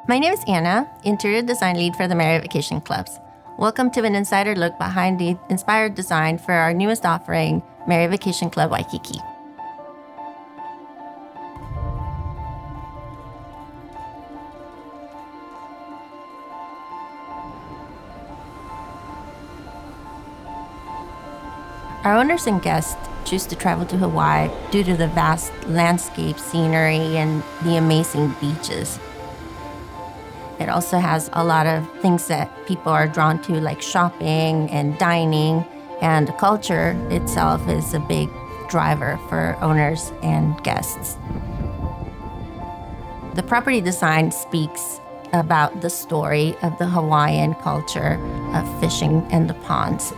My name is Anna, Interior Design Lead for the Marriott Vacation Clubs. Welcome to an insider look behind the inspired design for our newest offering, Marriott Vacation Club Waikiki. Our owners and guests choose to travel to Hawaii due to the vast landscape scenery and the amazing beaches. It also has a lot of things that people are drawn to, like shopping and dining, and the culture itself is a big driver for owners and guests. The property design speaks about the story of the Hawaiian culture of fishing and the ponds.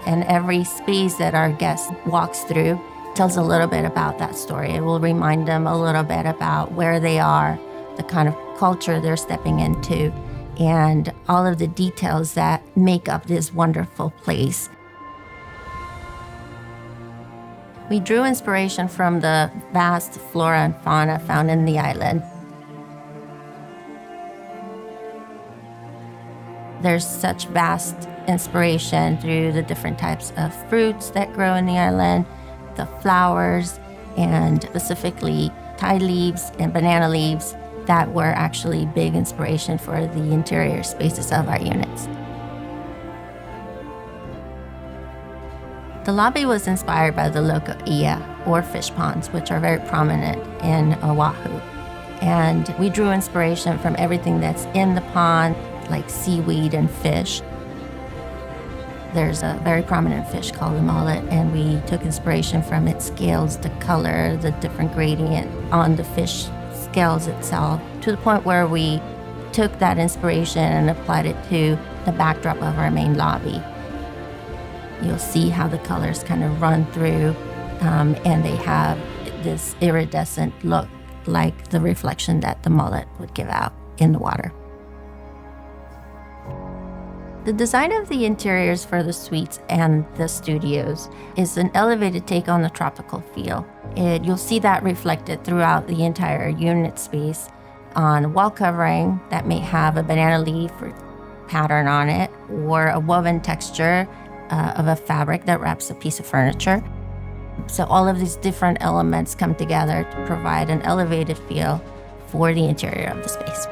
And every space that our guest walks through tells a little bit about that story. It will remind them a little bit about where they are, the kind of culture they're stepping into, and all of the details that make up this wonderful place. We drew inspiration from the vast flora and fauna found in the island. There's such vast inspiration through the different types of fruits that grow in the island, the flowers, and specifically Thai leaves and banana leaves that were actually big inspiration for the interior spaces of our units. The lobby was inspired by the local ia, or fish ponds, which are very prominent in Oahu. And we drew inspiration from everything that's in the pond, like seaweed and fish. There's a very prominent fish called the mullet, and we took inspiration from its scales, the color, the different gradient on the fish scales itself, to the point where we took that inspiration and applied it to the backdrop of our main lobby. You'll see how the colors kind of run through, and they have this iridescent look, like the reflection that the mullet would give out in the water. The design of the interiors for the suites and the studios is an elevated take on the tropical feel. You'll see that reflected throughout the entire unit space on wall covering that may have a banana leaf or pattern on it, or a woven texture of a fabric that wraps a piece of furniture. So all of these different elements come together to provide an elevated feel for the interior of the space.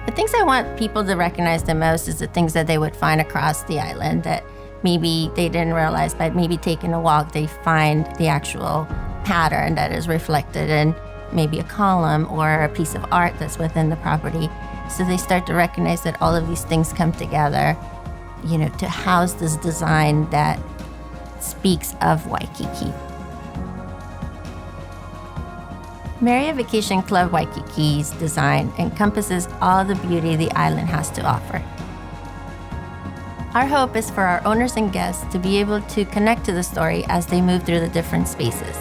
The things I want people to recognize the most is the things that they would find across the island that maybe they didn't realize, but maybe taking a walk, they find the actual pattern that is reflected in maybe a column or a piece of art that's within the property. So they start to recognize that all of these things come together, to house this design that speaks of Waikiki. Marriott Vacation Club Waikiki's design encompasses all the beauty the island has to offer. Our hope is for our owners and guests to be able to connect to the story as they move through the different spaces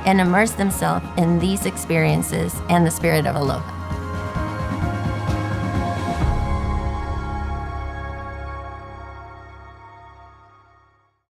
and immerse themselves in these experiences and the spirit of aloha.